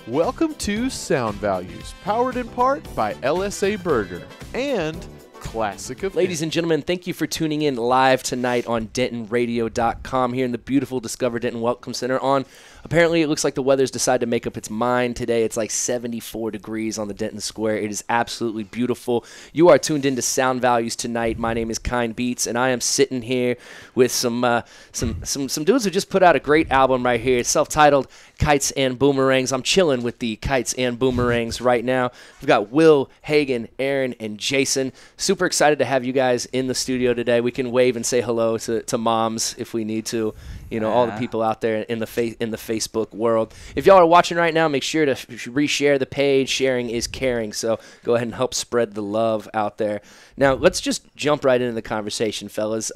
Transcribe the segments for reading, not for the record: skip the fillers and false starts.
Welcome to Sound Values, powered in part by LSA Burger and Classic of Ladies and gentlemen, thank you for tuning in live tonight on DentonRadio.com here in the beautiful Discover Denton Welcome Center on, apparently it looks like the weather's decided to make up its mind today. It's like 74 degrees on the Denton Square. It is absolutely beautiful. You are tuned into Sound Values tonight. My name is Kind Beats, and I am sitting here with some dudes who just put out a great album right here. It's self-titled Kites and Boomerangs. I'm chilling with the Kites and Boomerangs right now. We've got Will, Hagen, Aaron, and Jason. Super excited to have you guys in the studio today. We can wave and say hello to moms if we need to. You know, all the people out there in the Facebook world. If y'all are watching right now, make sure to reshare the page. Sharing is caring, so go ahead and help spread the love out there. Now, let's just jump right into the conversation, fellas.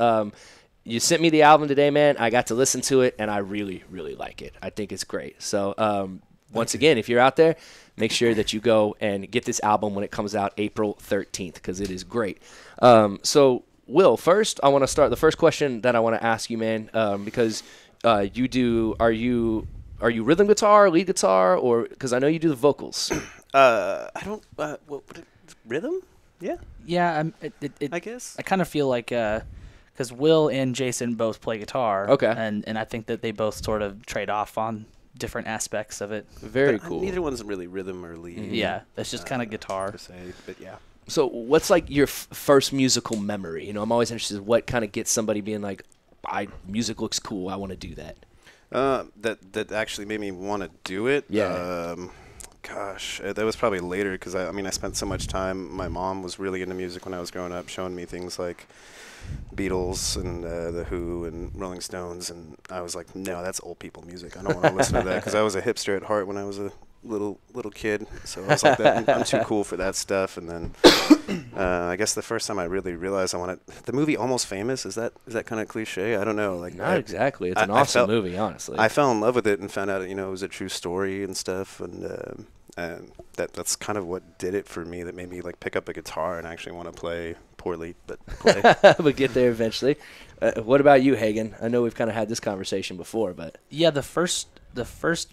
You sent me the album today, man. I got to listen to it, and I really, really like it. I think it's great. So, once again, if you're out there, make sure that you go and get this album when it comes out April 13th, because it is great. So, Will, first, I want to start. The first question that I want to ask you, man, because are you rhythm guitar, lead guitar, or because I know you do the vocals? I don't. Rhythm? Yeah. Yeah, I guess. I kind of feel like because Will and Jason both play guitar. Okay. And I think that they both sort of trade off on different aspects of it. Very But cool. Neither one's really rhythm or lead. Mm-hmm. Yeah, it's just kind of guitar. Per se, but yeah. So what's like your first musical memory? You know, I'm always interested in what kind of gets somebody being like, music looks cool, I want to do that. That actually made me want to do it. Yeah. Gosh, that was probably later because I spent so much time. My mom was really into music when I was growing up, showing me things like Beatles and The Who and Rolling Stones, and I was like, no, that's old people music. I don't want to listen to that because I was a hipster at heart when I was a little kid. So I was like, I'm too cool for that stuff. And then I guess the first time I really realized I wanted the movie Almost Famous. Is that kind of cliche? I don't know. Like not exactly. It's an awesome movie, honestly. I fell in love with it and found out it was a true story and stuff, and that's kind of what did it for me. That made me like pick up a guitar and actually want to play poorly, but play. But get there eventually. What about you, Hagen? I know we've kind of had this conversation before, but Yeah, the first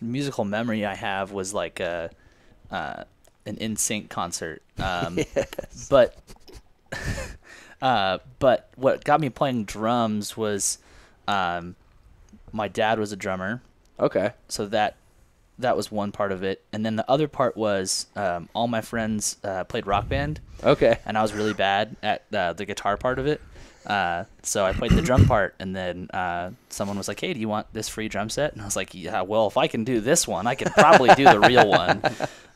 musical memory I have was like an NSYNC concert. yes. But what got me playing drums was my dad was a drummer. Okay. So that was one part of it. And then the other part was all my friends played Rock Band. Okay. And I was really bad at the guitar part of it. So I played the drum part, and then someone was like, hey, do you want this free drum set? And I was like, yeah, well, if I can do this one, I can probably do the real one.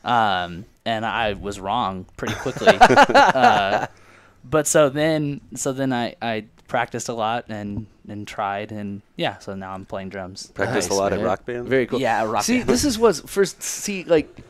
And I was wrong pretty quickly. But so then I practiced a lot and tried, and yeah, so now I'm playing drums. Practice Nice, a lot man. at Rock Band. Very cool. Yeah, Rock See, Band. this is what's first. See, like,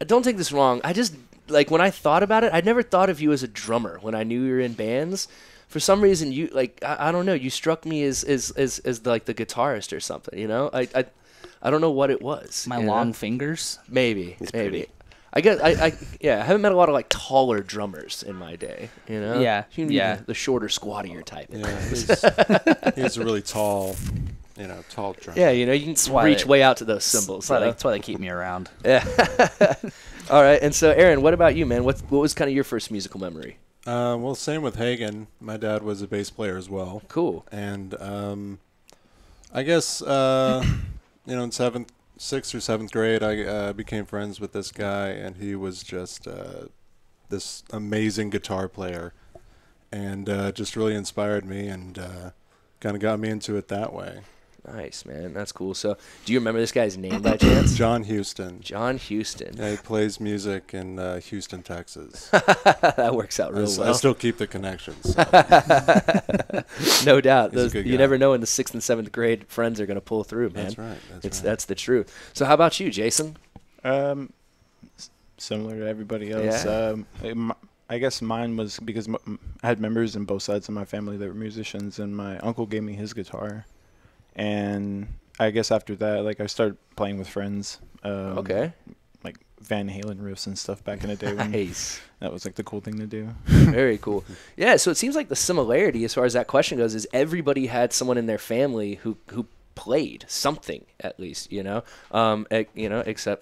don't take this wrong. I just like when I thought about it, I never thought of you as a drummer when I knew you were in bands. For some reason, you like I don't know. You struck me as like the guitarist or something. You know, I don't know what it was. My long fingers. Maybe. Pretty. I guess I haven't met a lot of like taller drummers in my day. You know. Yeah, You need yeah. The shorter, squattier type. Yeah, he's a really tall drummer. Yeah, you know, you can why reach they- way out to those cymbals. That's why they keep me around. Yeah. All right, and so Aaron, what about you, man? What was kind of your first musical memory? Well, same with Hagen. My dad was a bass player as well. Cool. And I guess in sixth or seventh grade, I became friends with this guy, and he was just this amazing guitar player, and just really inspired me and kind of got me into it that way. Nice, man. That's cool. So, do you remember this guy's name by chance? John Houston. John Houston. Yeah, he plays music in Houston, Texas. That works out real I well. still keep the connections. No doubt. He's a good You guy. never know when the 6th and 7th grade friends are going to pull through, man. That's right. That's the truth. So, how about you, Jason? Similar to everybody else. Yeah. I guess mine was because I had members in both sides of my family that were musicians, and my uncle gave me his guitar. And I guess after that, like, I started playing with friends. Okay. Like Van Halen riffs and stuff back in the day. When Nice. that was like the cool thing to do. Very cool. Yeah, so it seems like the similarity as far as that question goes is everybody had someone in their family who played something at least, except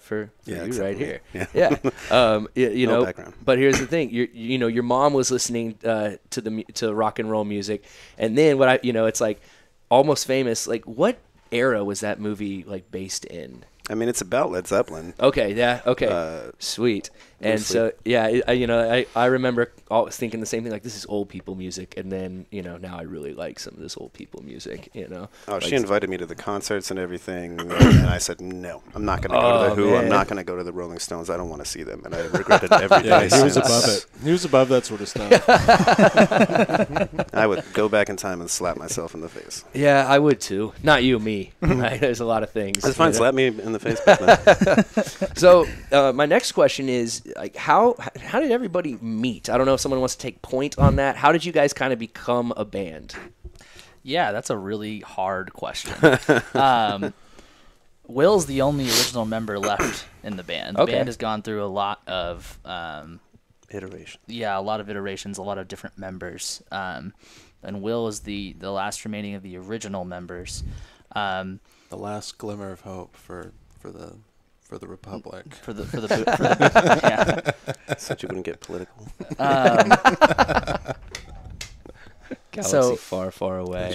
for you except right for me. here. Yeah. No background. But here's the thing: your mom was listening to rock and roll music, and then it's like Almost Famous. Like, what era was that movie like based in? I mean, it's about Led Zeppelin. Okay, yeah, okay, sweet. And so, yeah, I remember always thinking the same thing, like, this is old people music, and then, now I really like some of this old people music, Oh, like, she invited me to the concerts and everything, and I said, no, I'm not going to go to the Who, man. I'm not going to go to the Rolling Stones, I don't want to see them, and I regretted every day. Yeah, he was since. above it. He was above that sort of stuff. I would go back in time and slap myself in the face. Yeah, I would too. Not you, me. Right? There's a lot of things. That's fine, slap me in the face back then. So my next question is, like, how did everybody meet? I don't know if someone wants to take point on that. How did you guys kind of become a band? Yeah, that's a really hard question. Will's the only original member left in the band. The band has gone through a lot of Iteration. Yeah, a lot of iterations, a lot of different members. And Will is the last remaining of the original members. The last glimmer of hope for the Republic. Yeah. Such you wouldn't get political. Galaxy far, far away.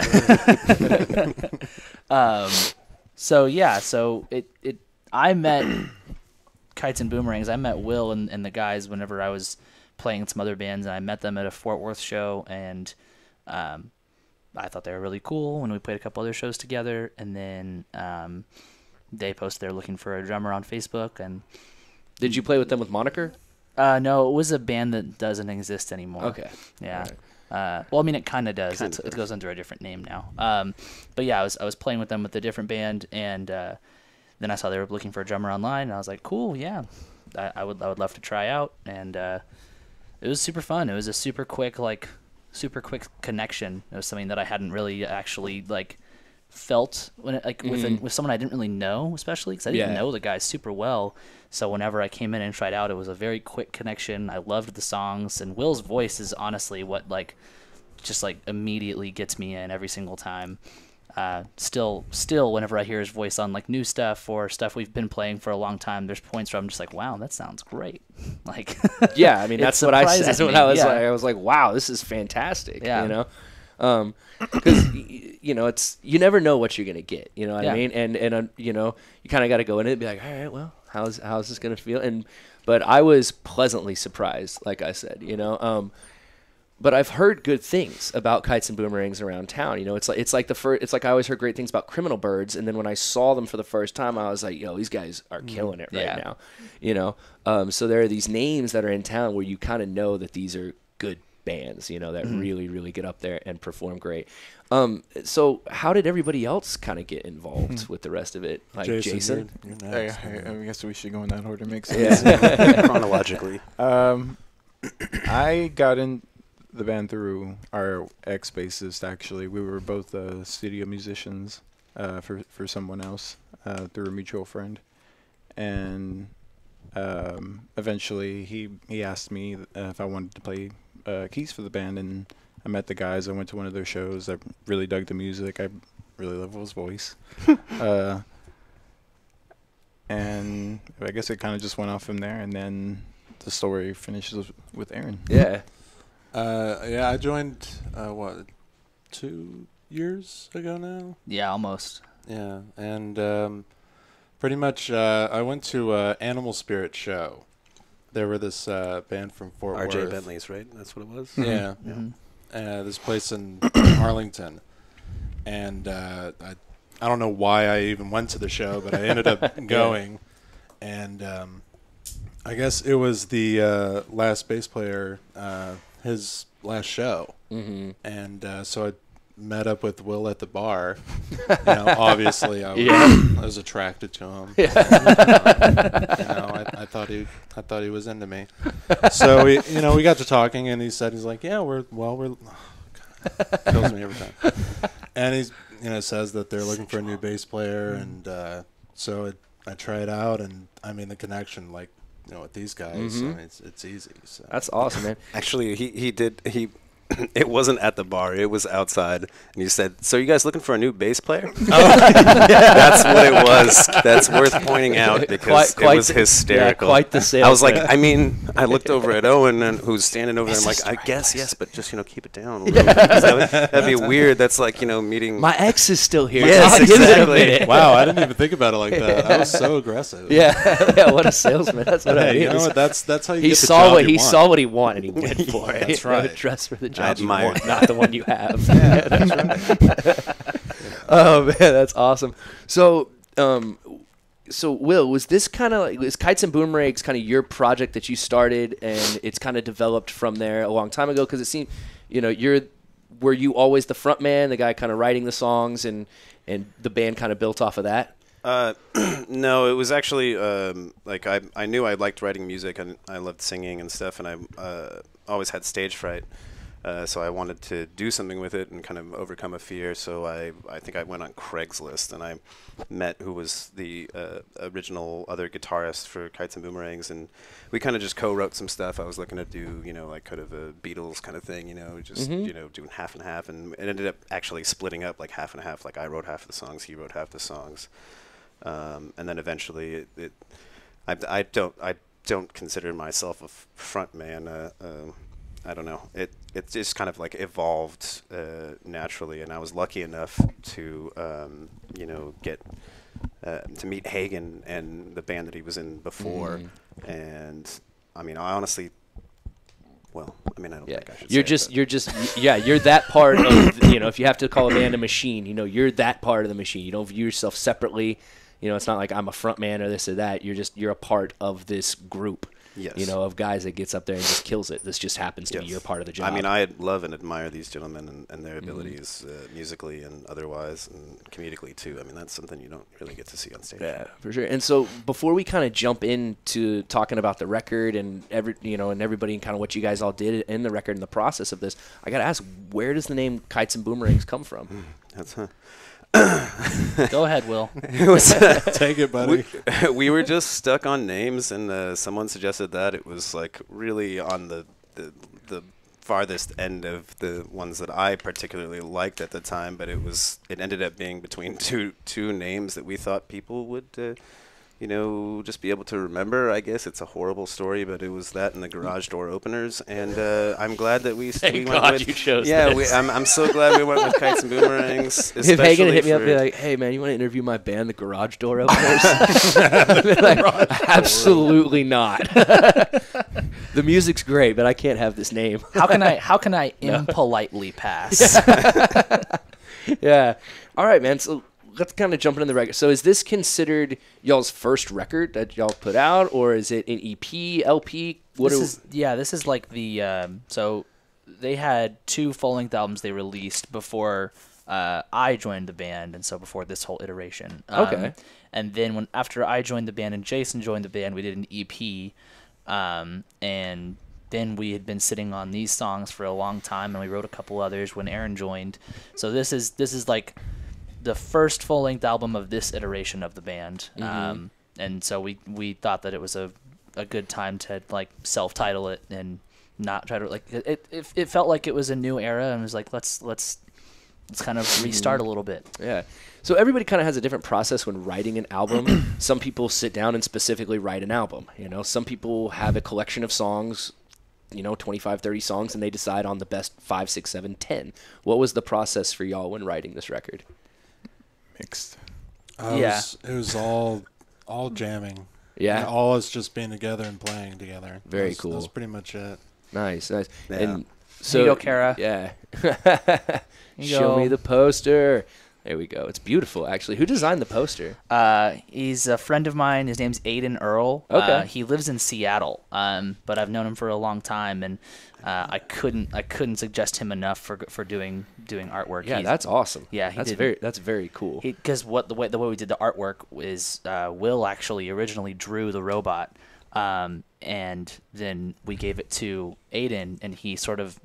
So I met Kites and Boomerangs. I met Will and the guys whenever I was playing some other bands, and I met them at a Fort Worth show, and I thought they were really cool when we played a couple other shows together, and then they posted they're looking for a drummer on Facebook. And Did you play with them with moniker? No, it was a band that doesn't exist anymore. Okay. Yeah. Right. Well, I mean, it kind of does. It goes under a different name now. But yeah, I was playing with them with a different band, and then I saw they were looking for a drummer online, and I was like, cool, yeah, I would love to try out, and it was super fun. It was a super quick connection. It was something that I hadn't really actually felt when with someone I didn't really know, especially because I didn't know the guys super well. So whenever I came in and tried out, it was a very quick connection. I loved the songs, and Will's voice is honestly what just immediately gets me in every single time. Still, whenever I hear his voice on new stuff or stuff we've been playing for a long time, there's points where I'm just like, wow, that sounds great. Yeah, I mean, that's what I said. That's what I was like. I was like, wow, this is fantastic. Yeah. Because it's, you never know what you're gonna get. You know what I mean? And you kind of got to go in it and be like, all right, well, how's this gonna feel? But I was pleasantly surprised, like I said. But I've heard good things about Kites and Boomerangs around town. It's like I always heard great things about Criminal Birds, and then when I saw them for the first time, I was like, yo, these guys are killing it right now. So there are these names that are in town where you kind of know that these are good bands, that really, really get up there and perform great. So how did everybody else kind of get involved with the rest of it? Like Jason? You're next. I guess we should go in that order. Makes sense. Chronologically. I got in the band through our ex-bassist, actually. We were both studio musicians for someone else through a mutual friend. And eventually he asked me if I wanted to play keys for the band, and I met the guys. I went to one of their shows. I really dug the music. I really love Will's voice. And I guess it kind of just went off from there, and then the story finishes with Aaron. Yeah. I joined 2 years ago now. Yeah, almost. Yeah, and pretty much I went to Animal Spirit show. There were this band from Fort Worth. R.J. Bentley's, right? That's what it was? Yeah. Mm-hmm. This place in Arlington. And I don't know why I even went to the show, but I ended up going. And I guess it was the last bass player, his last show. Mm-hmm. And so I met up with Will at the bar. Obviously I was attracted to him. I thought he was into me. So we got to talking, and he's like, yeah, we're kills me every time. And he's says that they're looking for a new bass player, and so I try it out, and I mean the connection with these guys, I mean, it's easy. So. That's awesome, man. Actually, he it wasn't at the bar. It was outside. And you said, "So you guys looking for a new bass player?" That's what it was. That's worth pointing out because it was hysterical. Yeah, quite the sales. I was like, I looked over at Owen, and who's standing over there. I'm like, I guess yes, but just keep it down. A little bit, 'cause that'd be weird. That's like meeting. My ex is still here. Yes, I'll give it a exactly. minute. Wow, I didn't even think about it like that. I was so aggressive. Yeah, what a salesman. That's what I Hey, mean. you know what? That's how you He get the saw job what you he want. saw what he wanted. He went for it. That's You know, right. dress for the I job you admire want, it. not the one you have. Oh man, that's awesome. So, so Will, was this kind of like, was Kites and Boomerangs kind of your project that you started, and it's kind of developed from there a long time ago? Because it seemed, were you always the front man, the guy kind of writing the songs, and the band kind of built off of that? No, it was actually like I knew I liked writing music and I loved singing and stuff, and I always had stage fright. So I wanted to do something with it and kind of overcome a fear. So I think I went on Craigslist and I met who was the original other guitarist for Kites and Boomerangs, and we kind of just co-wrote some stuff. I was looking to do, like kind of a Beatles kind of thing, just doing half and half, and it ended up actually splitting up like half and half. Like I wrote half the songs, he wrote half the songs, and then eventually I don't consider myself a front man. I don't know. It just kind of like evolved naturally, and I was lucky enough to get to meet Hagen and the band that he was in before. And I mean, I honestly, I don't think I should. You're that part of if you have to call a band a machine, you're that part of the machine. You don't view yourself separately. It's not like I'm a front man or this or that. You're a part of this group. Yes. Of guys that gets up there and just kills it. This just happens to be your part of the job. I mean, I love and admire these gentlemen and their abilities musically and otherwise, and comedically too. I mean, that's something you don't really get to see on stage. Yeah, for sure. And so before we kind of jump into talking about the record and everybody and kind of what you guys all did in the record and the process of this, I got to ask, where does the name Kites and Boomerangs come from? That's Go ahead, Will. Take it, buddy. We were just stuck on names, and someone suggested that. It was like really on the farthest end of the ones that I particularly liked at the time, but it ended up being between two names that we thought people would just be able to remember. I guess it's a horrible story, but it was that and the garage door openers, and I'm glad that we Thank went God with. You chose yeah, this. I'm so glad we went with Kites and Boomerangs. If Hagen especially hit me up and be for- like, hey, man, you want to interview my band, the Garage Door Openers? I'd be like, absolutely not. The music's great, but I can't have this name. How can I impolitely pass? Yeah. All right, man. So let's kind of jump into the record. So is this considered y'all's first record that y'all put out, or is it an EP, LP? This is like the so they had 2 full-length albums they released before I joined the band, and so before this whole iteration. Okay. And then after I joined the band and Jason joined the band, we did an EP, and then we had been sitting on these songs for a long time, and we wrote a couple others when Aaron joined. So this is like the first full-length album of this iteration of the band, and so we thought that it was a good time to like self-title it and not try to like it felt like it was a new era, and it was like let's kind of restart a little bit. Yeah. So everybody kind of has a different process when writing an album. Some people sit down and specifically write an album. Some people have a collection of songs, 25, 30 songs, and they decide on the best 5, 6, 7, 10. What was the process for y'all when writing this record? Mixed. It was all jamming. Yeah. And all us just being together and playing together. Very That cool. was pretty much it. Nice. Yeah. And so, Here you go, Kara. Yeah. you Show go. me the poster. There we go. It's beautiful, actually. Who designed the poster? He's a friend of mine. His name's Aiden Earl. Okay. He lives in Seattle, but I've known him for a long time, and I couldn't suggest him enough for doing artwork. Yeah, that's awesome. Yeah, that's very cool. Because the way we did the artwork is Will actually originally drew the robot, and then we gave it to Aiden, and he sort of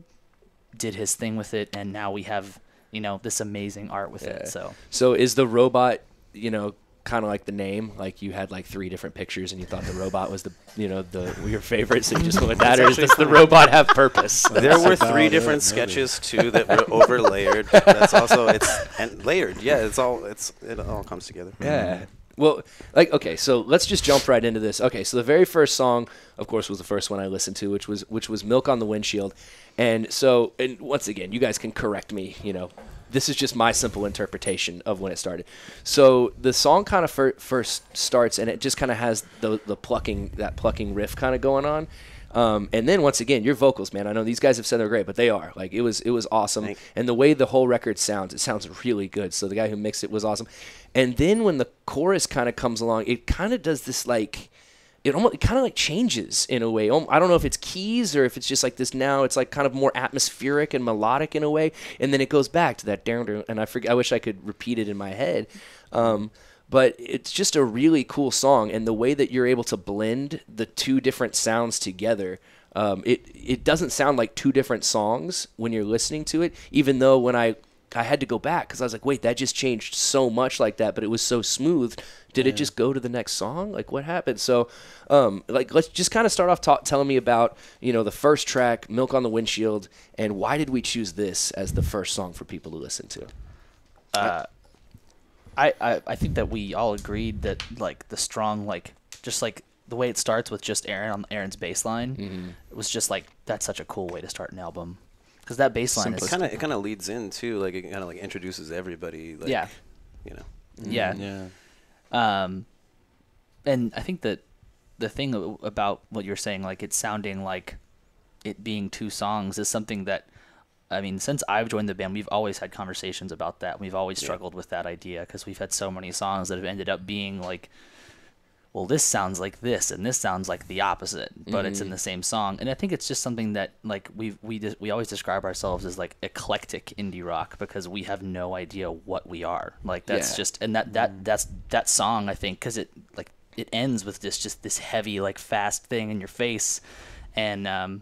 did his thing with it, and now we have this amazing art with it. So is the robot kind of like the name, like you had like 3 different pictures and you thought the robot was your favorite, so you just went with that, or does the robot have purpose? There were 3 different sketches too that were overlayered. That's also and layered. Yeah, it all comes together. Yeah. Well, okay, so let's just jump right into this. Okay, so the very first song, of course, was the first one I listened to, which was "Milk on the Windshield," and once again, you guys can correct me. This is just my simple interpretation of when it started. So the song kind of first starts, and it just kind of has the plucking riff kind of going on. And then once again, your vocals, man, I know these guys have said they're great, but they are. Like, it was awesome. Thanks. And the way the whole record sounds, it sounds really good. So the guy who mixed it was awesome. And then when the chorus kind of comes along, it kind of does this, like, it kind of like changes in a way. I don't know if it's keys or if it's just like this now. It's like kind of more atmospheric and melodic in a way. And then it goes back to that down, and I wish I could repeat it in my head. But it's just a really cool song, and the way that you're able to blend the 2 different sounds together, it doesn't sound like 2 different songs when you're listening to it, even though when I had to go back because I was like, wait, that just changed so much like that, but it was so smooth. Did it just go to the next song? Like, what happened? So, let's just kind of start off telling me about, the first track, Milk on the Windshield, and why did we choose this as the first song for people to listen to? I think that we all agreed that like the strong, like just like the way it starts with just Aaron's bass line, it was just like, that's such a cool way to start an album, because that bass line is it kind of leads in too, like it kind of like introduces everybody. Like, yeah. Yeah. Yeah. And I think that the thing about what you're saying, like it sounding like it being 2 songs, is something that, I mean, since I've joined the band, we've always had conversations about that. We've always struggled with that idea because we've had so many songs that have ended up being like, well, this sounds like this and this sounds like the opposite, but it's in the same song. And I think it's just something that like we always describe ourselves as like eclectic indie rock because we have no idea what we are. Like that's just, and that's that song, I think, because it ends with this heavy, like fast thing in your face. And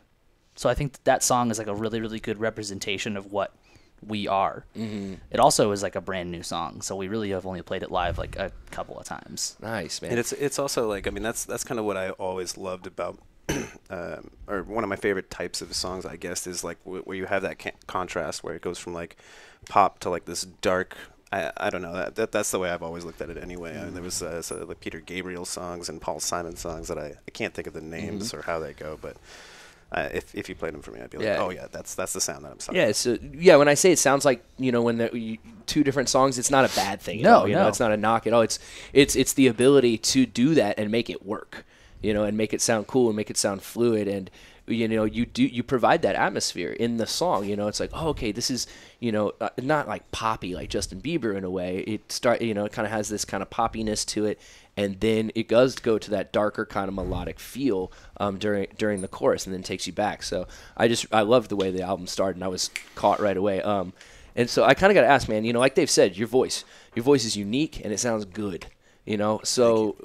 so I think that song is like a really, really good representation of what we are. It also is like a brand new song, so we really have only played it live like a couple of times. Nice, man. And it's also like, I mean, that's kind of what I always loved about or one of my favorite types of songs, I guess, is like where you have that contrast where it goes from like pop to like this dark. I don't know, that's the way I've always looked at it anyway. I mean, there was like Peter Gabriel songs and Paul Simon songs that I can't think of the names or how they go, but if you played them for me, I'd be like, oh yeah, that's the sound that I'm talking about. Yeah, so when I say it sounds like, when 2 different songs, it's not a bad thing. No, it's not a knock at all. It's the ability to do that and make it work, and make it sound cool and make it sound fluid, and you provide that atmosphere in the song. It's like, oh, okay, this is not like poppy like Justin Bieber in a way. It kind of has this kind of poppiness to it. And then it does go to that darker kind of melodic feel during the chorus, and then takes you back. So I loved the way the album started, and I was caught right away. And so I kind of got to ask, man, like they've said, your voice is unique and it sounds good. So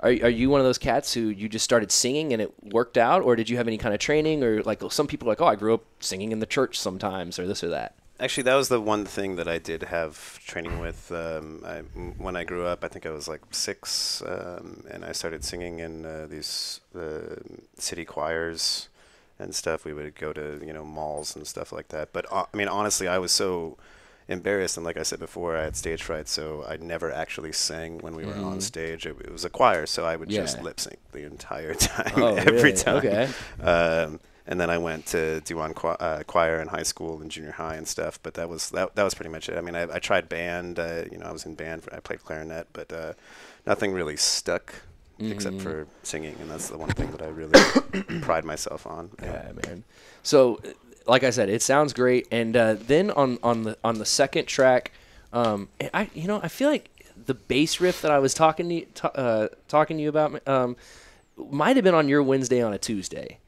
are you one of those cats who you just started singing and it worked out, or did you have any kind of training, or like some people are like, oh, I grew up singing in the church sometimes, or this or that? Actually, that was the one thing that I did have training with. When I grew up, I think I was like 6, and I started singing in these city choirs and stuff. We would go to malls and stuff like that. But I mean, honestly, I was so embarrassed, and like I said before, I had stage fright, so I never actually sang when we were on stage. It was a choir, so I would just lip sync the entire time, every time. Okay. And then I went to do on choir in high school and junior high and stuff, but that was pretty much it. I mean, I tried band. I was in band. I played clarinet, but nothing really stuck except for singing, and that's the one thing that I really pride myself on. Yeah, man. So, like I said, it sounds great. And then on the second track, I feel like the bass riff that I was talking to you about might have been on your Wednesday on a Tuesday.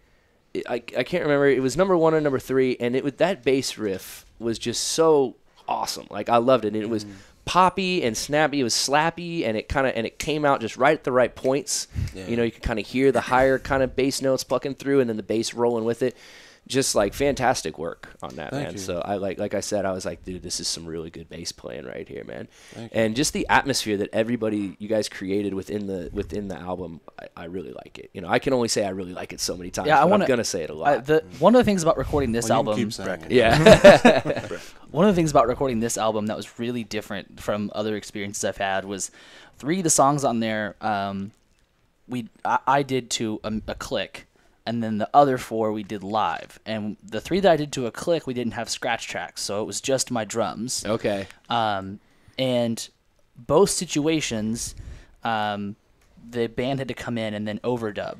I can't remember. It was number 1 or number 3, and that bass riff was just so awesome. Like, I loved it. And it was poppy and snappy. It was slappy, and it came out just right at the right points. Yeah. You know, you could kind of hear the higher kind of bass notes plucking through, and then the bass rolling with it. Just like fantastic work on that, Thank man. you. So I like I said, I was like, dude, this is some really good bass playing right here, man. Thank you. And just the atmosphere that you guys created within the album, I really like it. You know, I can only say I really like it so many times. Yeah, I'm gonna say it a lot. One of the things about recording this Well, you can album, keep saying it. yeah. one of the things about recording this album that was really different from other experiences I've had was 3 of the songs on there. I did to a click. And then the other 4 we did live. And the 3 that I did to a click, we didn't have scratch tracks, so it was just my drums. Okay. And both situations, the band had to come in and then overdub.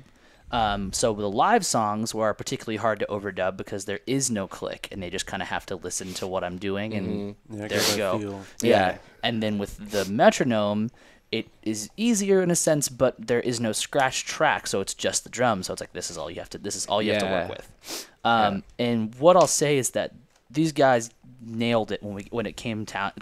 So the live songs were particularly hard to overdub because there is no click, and they just kind of have to listen to what I'm doing, and Yeah, I there get you that go. feel. Yeah. And then with the metronome, it is easier in a sense, but there is no scratch track, so it's just the drums. So it's like this is all you have to Yeah. work with. And what I'll say is that these guys nailed it when it came time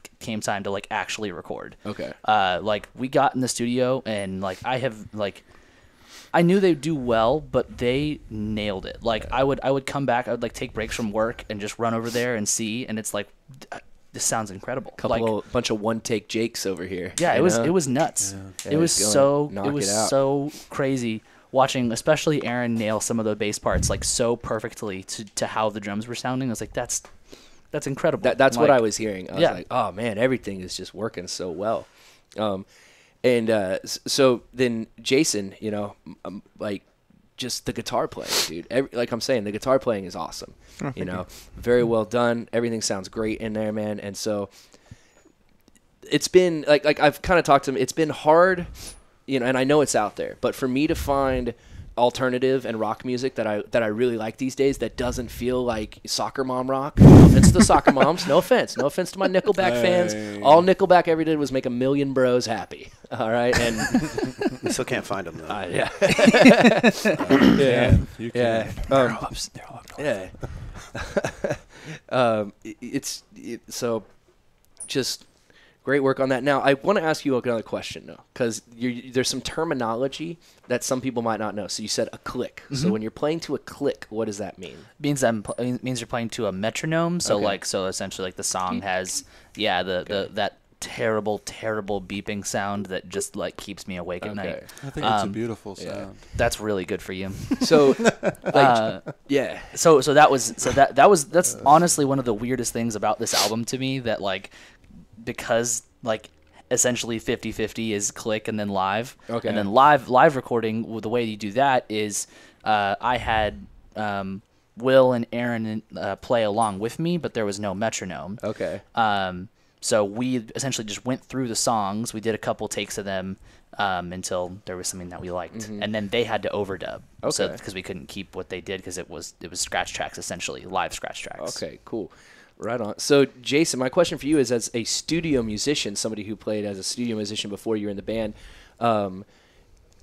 to like actually record. Okay. Like we got in the studio and like I knew they'd do well, but they nailed it. Like I would come back, I would like take breaks from work and just run over there and see, and it's like this sounds incredible. Bunch of one take Jakes over here. Yeah, you know? it was nuts. Yeah, It was go so knock it was it out. so crazy watching, especially Aaron nail some of the bass parts like so perfectly to how the drums were sounding. I was like, that's incredible. That's what Like, I was hearing. I was yeah. like, oh man, everything is just working so well. So then Jason, you know, like just the guitar playing, dude. Like I'm saying, the guitar playing is awesome. You know, very well done. Everything sounds great in there, man. And so it's been like I've kind of talked to him. It's been hard, you know, and I know it's out there, but for me to find alternative and rock music that I really like these days that doesn't feel like soccer mom rock. No offense to the soccer moms. No offense to my Nickelback fans. All Nickelback ever did was make a million bros happy. All right, and You still can't find them though. yeah, Yeah, you can. yeah, They're all up north. yeah. So just great work on that. Now, I want to ask you another question, though, because there's some terminology that some people might not know. So you said a click. So when you're playing to a click, what does that mean? Means you're playing to a metronome. So Okay. so essentially like the song has that terrible beeping sound that just like keeps me awake at night. I think it's a beautiful yeah. sound. That's really good for you. So, yeah. So that's honestly one of the weirdest things about this album to me, that like because like essentially 50-50 is click and then live. Okay. And then live recording, the way you do that is I had Will and Aaron play along with me, but there was no metronome. Okay. So we essentially just went through the songs. We did a couple takes of them until there was something that we liked, and then they had to overdub. So Okay. because we couldn't keep what they did because it was scratch tracks, essentially live scratch tracks. Okay, cool. Right on. So, Jason, my question for you is, as a studio musician, somebody who played as a studio musician before you were in the band,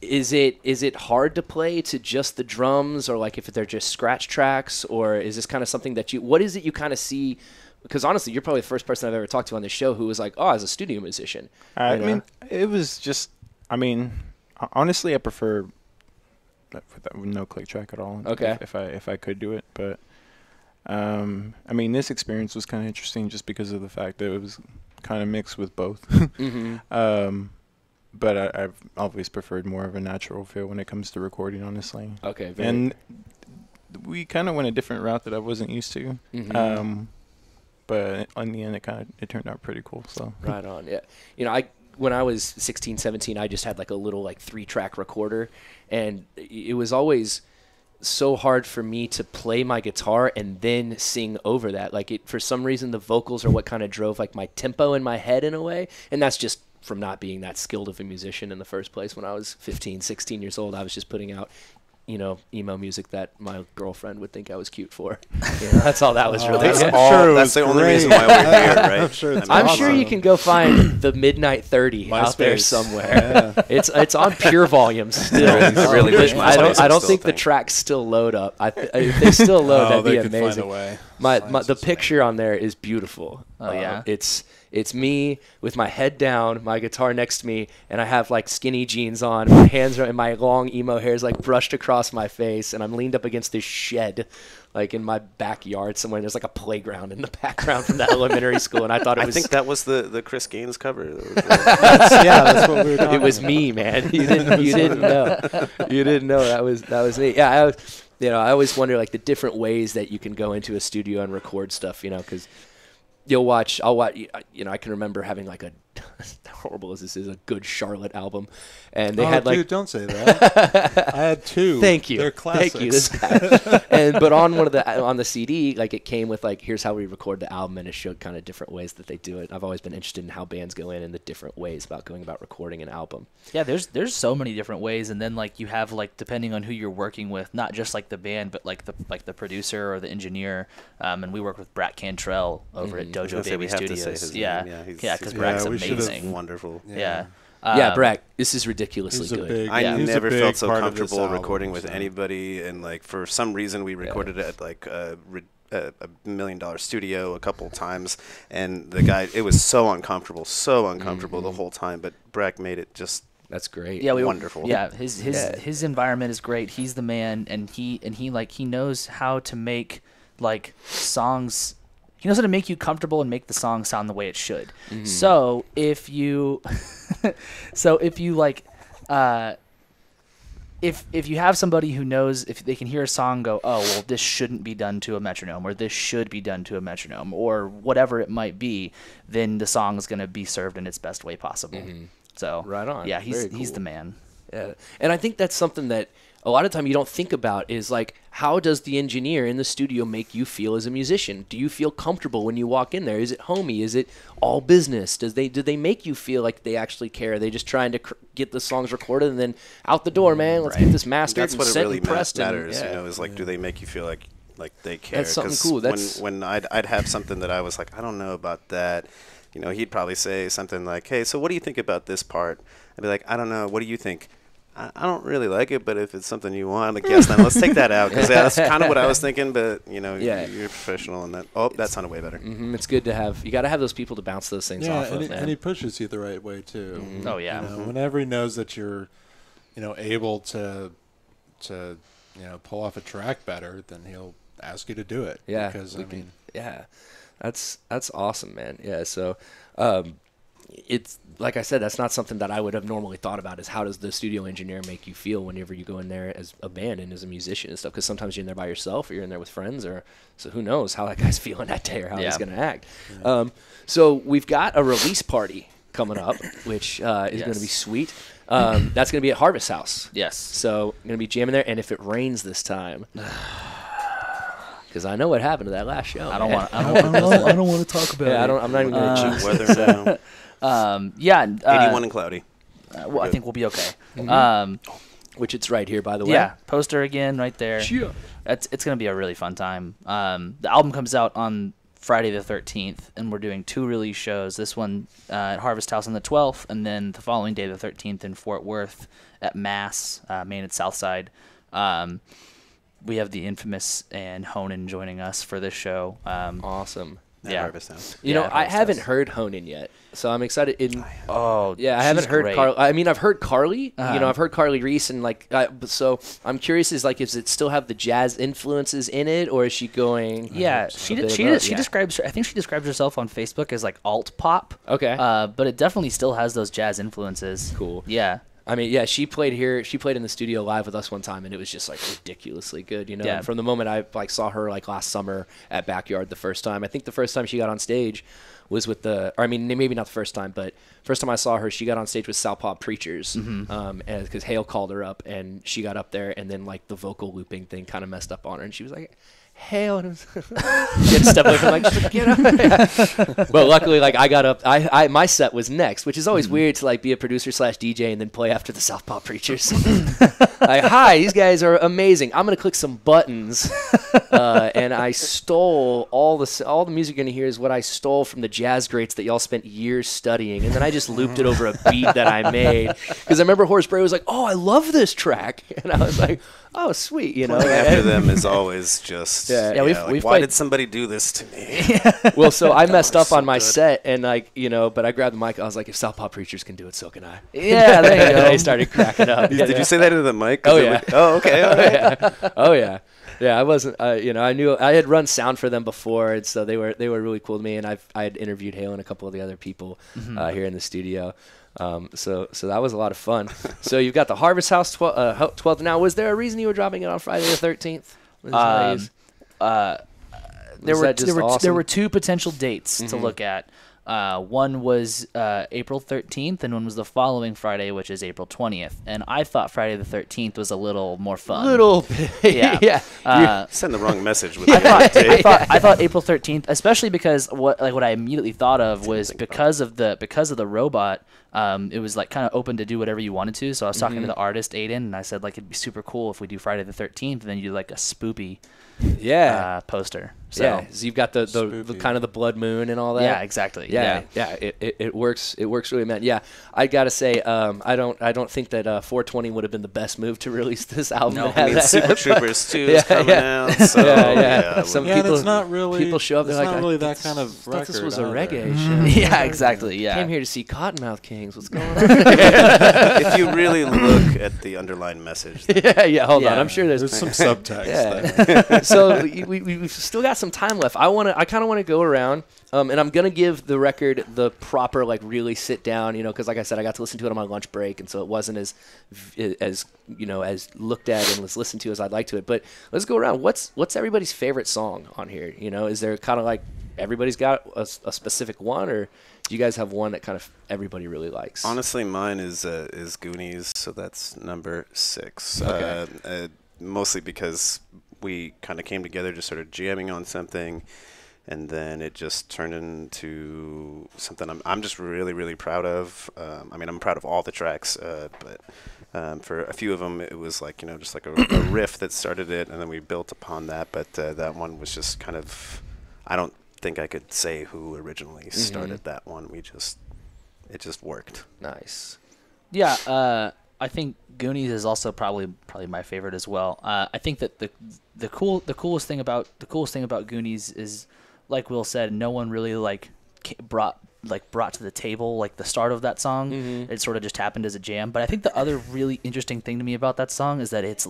is it hard to play to just the drums, or like if they're just scratch tracks, or is this kind of something that what is it you kind of see? Because honestly, you're probably the first person I've ever talked to on this show who was like, oh, as a studio musician. I you know? mean, it was just. I mean, honestly, I prefer no click track at all. Okay. If I could do it, but I mean, this experience was kind of interesting just because of the fact that it was kind of mixed with both. But I've always preferred more of a natural feel when it comes to recording, honestly. Okay. And we kind of went a different route that I wasn't used to. But in the end, it turned out pretty cool. So Right on. Yeah. You know, when I was 16, 17, I just had like a little like 3-track recorder, and it was always so hard for me to play my guitar and then sing over that. Like for some reason, the vocals are what kind of drove like my tempo in my head in a way, and that's just from not being that skilled of a musician in the first place. When I was 15, 16 years old, I was just putting out, you know, emo music that my girlfriend would think I was cute for. You know, that's all that was really. That's Yeah. that's the only reason why we're here, right? I'm sure it's I'm awesome. sure you can go find the Midnight 30 out there MySpace. somewhere. Yeah. It's on Pure Volume still. I really wish I MySpace don't was still think a the thing. tracks still load up. If they still load, Oh, that'd they be could amazing. find a way. The Science is picture on there is beautiful. Oh, yeah? It's It's me with my head down, my guitar next to me, and I have like skinny jeans on. My hands are, and my long emo hair is like brushed across my face, and I'm leaned up against this shed, like in my backyard somewhere. There's like a playground in the background from the elementary school, and I thought it was. I think that was the Chris Gaines cover. That's what we were talking It was me, man. You didn't know. You didn't know that was me. Yeah, I always wonder like the different ways that you can go into a studio and record stuff, because I'll watch, I can remember having like a, horrible as this is, a Good Charlotte album. And they had like. Dude, don't say that. I had 2. Thank you. They're classics. Thank you. This guy. But on the CD, like it came with like, here's how we record the album, and it showed kind of different ways that they do it. I've always been interested in how bands go in and the different ways about going about recording an album. Yeah, there's so many different ways, and then like you have like depending on who you're working with, not just like the band, but like the producer or the engineer. And we work with Brat Cantrell over at Dojo Baby Studios. Yeah, because Brat's amazing. Wonderful. Yeah. Brack, this is ridiculously good. I he's never a big felt so part of comfortable this recording album, with so. anybody, and like for some reason we recorded at like a $1 million studio a couple times, and the guy, it was so uncomfortable the whole time. But Brack made it just. That's great. Yeah, wonderful. Yeah, his environment is great. He's the man, and he knows how to make like songs. He knows how to make you comfortable and make the song sound the way it should. Mm-hmm. So if you, if you have somebody who knows, if they can hear a song, go, oh well, this shouldn't be done to a metronome, or this should be done to a metronome, or whatever it might be, then the song is going to be served in its best way possible. Mm-hmm. So right on. Yeah, he's cool. the man. Yeah, and I think that's something that a lot of time you don't think about is like, how does the engineer in the studio make you feel as a musician? Do you feel comfortable when you walk in there? Is it homey? Is it all business? Do they make you feel like they actually care? Are they just trying to get the songs recorded and then out the door, man? Let's get this mastered. That's and what it set really and pressed matters. And, Is like, do they make you feel like they care? That's something cool. That's when I'd have something that I was like, I don't know about that. He'd probably say something like, hey, so what do you think about this part? I'd be like, I don't know. What do you think? I don't really like it, but if it's something you want, like, yes, then let's take that out. Because that's kind of what I was thinking, but, you're professional in that. Oh, that sounded way better. Mm-hmm, it's good to have. You got to have those people to bounce those things off of, man. And he pushes you the right way, too. Mm-hmm. Oh, yeah. Whenever he knows that you're, able to pull off a track better, then he'll ask you to do it. Yeah. Because, yeah. That's awesome, man. Yeah, so it's like I said, that's not something that I would have normally thought about, is how does the studio engineer make you feel whenever you go in there as a band and as a musician and stuff, because sometimes you're in there by yourself or you're in there with friends, or so who knows how that guy's feeling that day or how he's going to act. Yeah. So we've got a release party coming up, which is going to be sweet. That's going to be at Harvest House. Yes. So I'm going to be jamming there, and if it rains this time... Because I know what happened to that last show. I don't want to talk about it. I'm not even going to jinx weather now. 81 and cloudy. Well, I think we'll be okay. Mm-hmm. Which it's right here, by the way. Yeah, poster again right there. Yeah. It's going to be a really fun time. The album comes out on Friday the 13th, and we're doing 2 release shows. This one at Harvest House on the 12th, and then the following day, the 13th, in Fort Worth at Mass, Main and South Side. We have the infamous and Honan joining us for this show. Awesome. Yeah. Harvest House. I haven't heard Honan yet, so I'm excited. I haven't heard great. Carly. I mean, I've heard Carly. I've heard Carly Reese, and so I'm curious. Is it still have the jazz influences in it, or is she going? Yeah, she describes. I think she describes herself on Facebook as like alt pop. Okay. But it definitely still has those jazz influences. Cool. Yeah. I mean, yeah, she played here. She played in the studio live with us one time, and it was just like ridiculously good. Yeah. From the moment I saw her last summer at Backyard the first time. I think the first time she got on stage was with maybe not the first time, but first time I saw her, she got on stage with Southpaw Preachers, because Hale called her up, and she got up there, and then the vocal looping thing kind of messed up on her, and she was like, Hale, and get a step away from get up. But luckily, I got up. My set was next, which is always weird to be a producer / DJ and then play after the Southpaw Preachers. Hi, these guys are amazing. I'm gonna click some buttons, and I stole all the music you're gonna hear is what I stole from the jazz greats that y'all spent years studying, and then I just looped it over a beat that I made, because I remember Horace Bray was like, "Oh, I love this track," and I was like, "Oh, sweet," Playing after them is always just just Yeah, we've why played- did somebody do this to me? Well, so I messed up so on my good. set, and but I grabbed the mic. I was like, if Southpaw Preachers can do it, so can I. Yeah, there you And go. they started cracking up. Did you say that into the mic? 'Cause Oh, it yeah. would- oh, okay. All right. Oh yeah, yeah. I wasn't. I knew I had run sound for them before, and so they were really cool to me. And I had interviewed Hale and a couple of the other people here in the studio. So that was a lot of fun. So you've got the Harvest House 12th. Now, was there a reason you were dropping it on Friday the 13th? There were two potential dates to look at. One was April 13th, and one was the following Friday, which is April 20th. And I thought Friday the 13th was a little more fun. Yeah. Yeah. Send the wrong message with I that. I thought April 13th, especially because what I immediately thought of was because of the robot. It was like kind of open to do whatever you wanted to. So I was talking to the artist Aiden, and I said like it'd be super cool if we do Friday the 13th, and then you do like a spoopy poster. So so you've got the kind of the blood moon and all that. yeah, exactly. Yeah. It works. It works really, man. Yeah, I gotta say, I don't think that 420 would have been the best move to release this album. No, and I have mean, that. Super Troopers 2 is coming out. So, Yeah. Some Yeah, people, and it's not really. people show up. They're It's like, not really I that kind of thought record. this was a either. reggae show. Yeah, exactly. Yeah. Came here to see Cottonmouth Kings. What's going on? if you really look at the underlying message, then yeah. Hold on. Yeah. I'm sure there's There's some subtext there. Yeah. So we've still got some time left. I kind of want to go around, and I'm gonna give the record the proper really sit down, because like I said, I got to listen to it on my lunch break, and so it wasn't as as looked at and as listened to as I'd like to it. But let's go around. What's everybody's favorite song on here? Is there kind of like everybody's got a specific one, or do you guys have one that kind of everybody really likes? honestly, mine is Goonies, so that's number 6. Okay. Mostly because we kind of came together, just sort of jamming on something, and then it just turned into something I'm just really, really proud of. I'm proud of all the tracks, but for a few of them, it was like, just like a riff that started it, and then we built upon that. But that one was just kind of, I don't think I could say who originally started that one. It just worked. Nice. Yeah, I think Goonies is also probably my favorite as well. I think that the coolest thing about Goonies is, like Will said, no one really brought to the table the start of that song. It sort of just happened as a jam. But I think the other really interesting thing to me about that song is that it's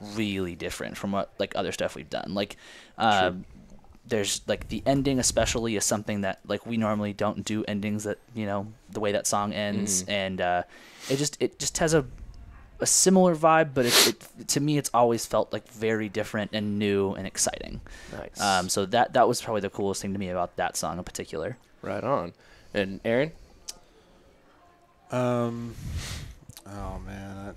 really different from what other stuff we've done. There's the ending especially is something that we normally don't do endings that the way that song ends, and it just has a similar vibe, but it to me it's always felt very different and new and exciting. Nice. So that was probably the coolest thing to me about that song in particular. Right on. And Aaron? Oh man,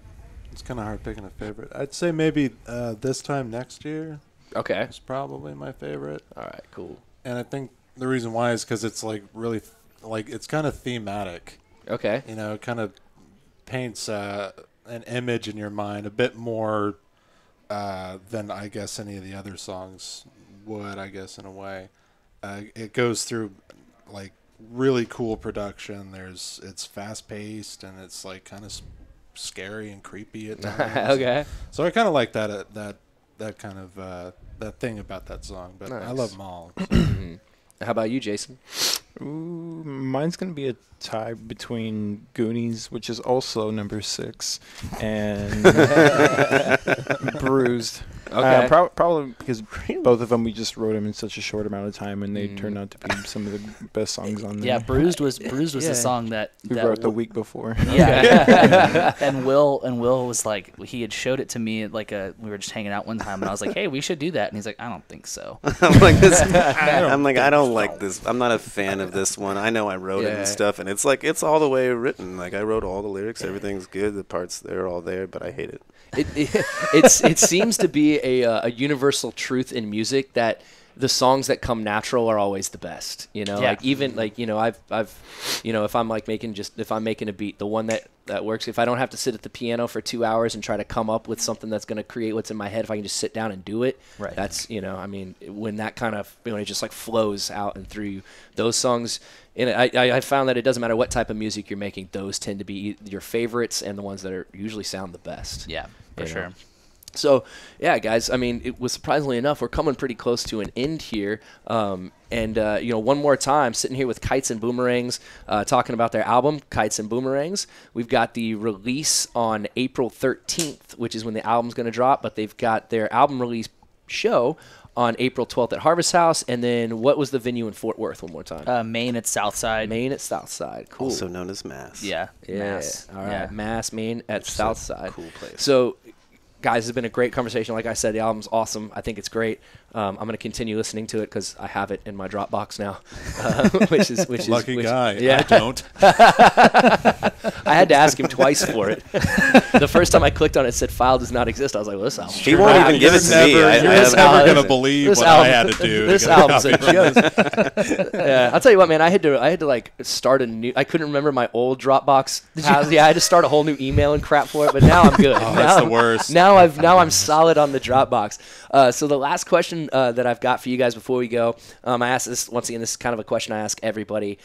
it's kind of hard picking a favorite. I'd say maybe This Time Next Year Okay. is probably my favorite. All right. Cool. And I think the reason why is because it's really it's kind of thematic. Okay. It kind of paints an image in your mind a bit more than I guess any of the other songs would, I guess, in a way. It goes through really cool production. It's fast paced and it's kind of scary and creepy at times. Okay. So I kind of like that kind of that thing about that song, but I Nice. love them all. How about you, Jason? Ooh, mine's going to be a tie between Goonies, which is also number 6, and Bruised. Okay. Probably because both of them, we just wrote them in such a short amount of time, and they turned out to be some of the best songs on there. Yeah, Bruised was Yeah. the song that We wrote the week before. Yeah, and Will was he had showed it to me at we were just hanging out one time, and I was like, hey, we should do that, and he's like, I don't think so. I'm like this. I don't like this. I'm not a fan of this one. I know I wrote it Yeah. and stuff, and it's it's all the way written. I wrote all the lyrics. Everything's good. The parts they're all there, but I hate it. It seems to be a universal truth in music that the songs that come natural are always the best. Yeah. I've if I'm if I'm making a beat, the one that works, if I don't have to sit at the piano for 2 hours and try to come up with something that's going to create what's in my head, if I can just sit down and do it, Right. that's when that kind of it just flows out and through you, those songs. And I found that it doesn't matter what type of music you're making, those tend to be your favorites and the ones that are usually sound the best. Yeah, for You know. sure. So, yeah, guys, I mean, it was surprisingly enough, we're coming pretty close to an end here. One more time, sitting here with Kites and Boomerangs, talking about their album, Kites and Boomerangs. We've got the release on April 13th, which is when the album's going to drop, but they've got their album release show on April 12th at Harvest House. And then what was the venue in Fort Worth one more time? Maine at Southside. Maine at Southside. Cool. Also known as Mass. Yeah. Mass. All right. Yeah. Mass, Maine at Southside. Cool place. So, guys, it's been a great conversation. Like I said, the album's awesome. I think it's great. I'm going to continue listening to it because I have it in my Dropbox now, which is Lucky guy. Yeah. I don't. I had to ask him twice for it. The first time I clicked on it, it said file does not exist. I was like, well, this album. He won't even give it to me. You're have never going to believe what I had to do. This to get a album's a copy of joke. Yeah, I'll tell you what, man. I had to like start a new. I couldn't remember my old Dropbox. Yeah, I had to start a whole new email and crap for it. But now I'm good. Oh, that's the worst. Now I'm solid on the Dropbox. So the last question that I've got for you guys before we go, I asked this once again. This is kind of a question I ask everybody.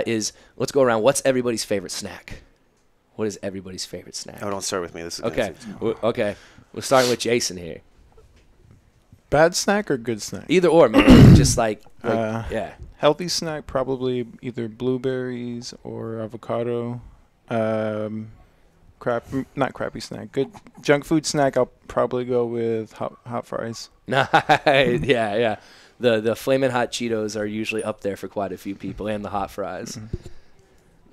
Is let's go around. What's everybody's favorite snack? What is everybody's favorite snack? Oh, don't start with me. This is Okay. Okay. We're starting with Jason here. Bad snack or good snack? Either or, man. Just like yeah. Healthy snack, probably either blueberries or avocado. Not crappy snack. Good junk food snack. I'll probably go with hot fries. Nice. Yeah. The Flamin' Hot Cheetos are usually up there for quite a few people, and the hot fries.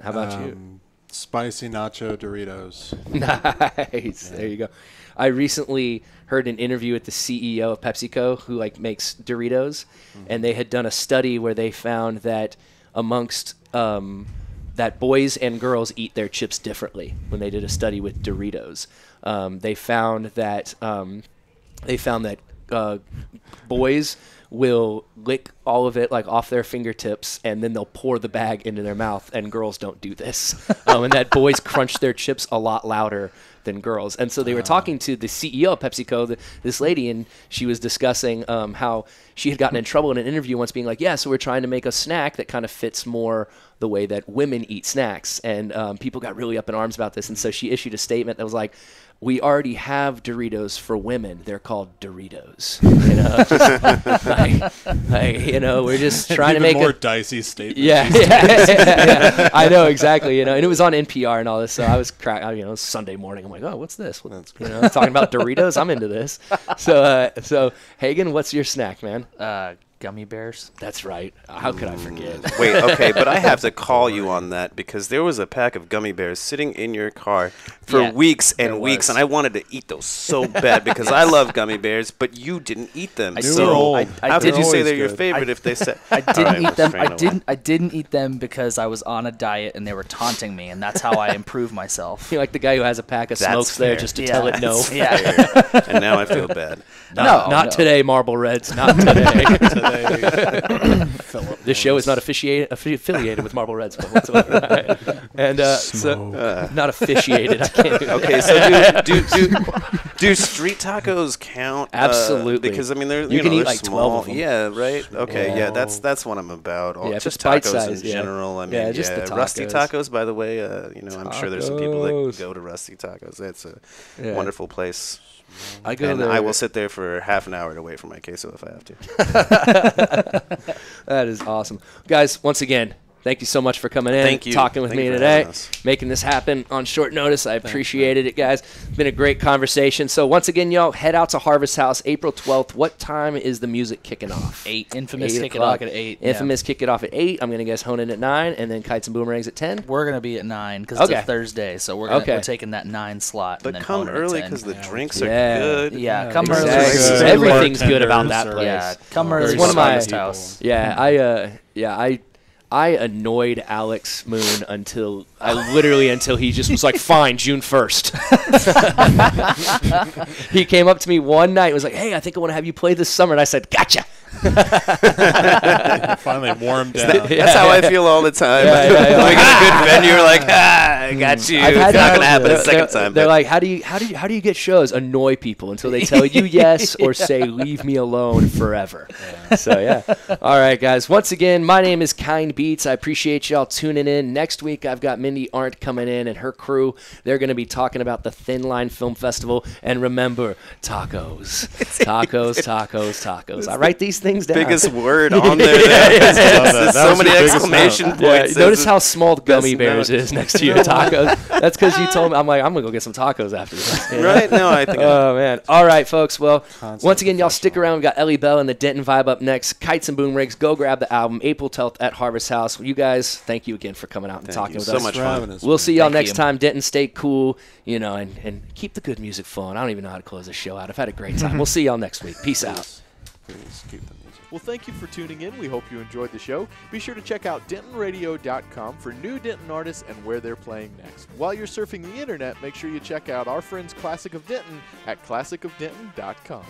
How about you? Spicy nacho Doritos. Nice. There you go. I recently heard an interview with the CEO of PepsiCo who makes Doritos, and they had done a study where they found that amongst that boys and girls eat their chips differently. When they did a study with Doritos, they found that boys will lick all of it off their fingertips, and then they'll pour the bag into their mouth, and girls don't do this. And that boys crunch their chips a lot louder than girls. And so they were talking to the CEO of PepsiCo, this lady, and she was discussing how she had gotten in trouble in an interview once being like, yeah, so we're trying to make a snack that kind of fits more the way that women eat snacks. And people got really up in arms about this. And so she issued a statement that was like, we already have Doritos for women. They're called Doritos. We're just trying to make more dicey statement. Yeah. I know, exactly. And it was on NPR and all this. So I was Sunday morning. I'm like, oh, what's this? Talking about Doritos. I'm into this. So Hagen, what's your snack, man? Gummy bears. That's right. How could I forget? Wait, okay, but I have to call you on that because there was a pack of gummy bears sitting in your car for weeks and weeks, and I wanted to eat those so bad because I love gummy bears, but you didn't eat them. How could you say they're your favorite if they said I didn't eat them? I didn't eat them because I was on a diet and they were taunting me, and that's how I improved myself. You're like the guy who has a pack of smokes there just to tell it no. Yeah. And now I feel bad. Not today, Marble Reds. Not today. This show is not affiliated with Marble Reds whatsoever. And not officiated. Okay, so do street tacos count? Absolutely. Because they're you can they're eat small. 12 of them. Yeah, right. Okay, yeah, that's what I'm about. Just tacos bite size, in general. just the tacos. Rusty Tacos, by the way. I'm sure there's some people that go to Rusty Tacos. It's a wonderful place. I go there. I will sit there for half an hour to wait for my queso if I have to. That is awesome. Guys, once again, thank you so much for coming in, Thank you. talking with Thank me you for today, having us. making this happen on short notice. I appreciated it, guys. It's been a great conversation. So once again, y'all, head out to Harvest House April 12th. What time is the music kicking off? 8. Infamous 8 kick it o'clock. off at 8. Infamous kick it off at 8. I'm going to guess Hone In at 9, and then Kites and Boomerangs at 10. We're going to be at 9 because it's a Thursday, so we're taking that 9 slot. But and then come Hone In early at 10. because the drinks are good. Yeah, come early. Exactly. Everything's good about that place. Yeah, come early. It's one of my Harvest House. I annoyed Alex Moon until he just was like, fine, June 1st. He came up to me one night and was like, hey, I think I want to have you play this summer. And I said, gotcha. Finally warmed down. That's how I feel all the time. Yeah, yeah, yeah. When we get a good venue, we're like, I got you. I've It's had not people- gonna happen a they're- second time. They're but- like, how do you get shows? Annoy people until they tell you yes or say leave me alone forever. So yeah. All right, guys. Once again, my name is Kind Beats. I appreciate y'all tuning in. Next week, I've got Mindy Arndt coming in and her crew. They're going to be talking about the Thin Line Film Festival. And remember, tacos, tacos, tacos, tacos. I write these things down. biggest word on there. That There's so was many your biggest exclamation note. Yeah, points. notice how small the gummy best bears note. is next to your tacos. That's because you told me. I'm like, I'm gonna go get some tacos after this. You know? Right? No, I think. Oh man! All right, folks. Well, Constant once again, y'all stick professional. around. We got Ellie Bell and the Denton Vibe up next. Kites and Boomerangs. Go grab the album April 12th at Harvest House. You guys, thank you again for coming out and Thank talking you with so us. much For fun. having us, We'll man. see y'all Thank next you. time. Denton, stay cool, and keep the good music flowing. I don't even know how to close this show out. I've had a great time. We'll see y'all next week. Peace out. Please keep the music. Well, thank you for tuning in. We hope you enjoyed the show. Be sure to check out DentonRadio.com for new Denton artists and where they're playing next. While you're surfing the internet, make sure you check out our friends Classic of Denton at ClassicofDenton.com.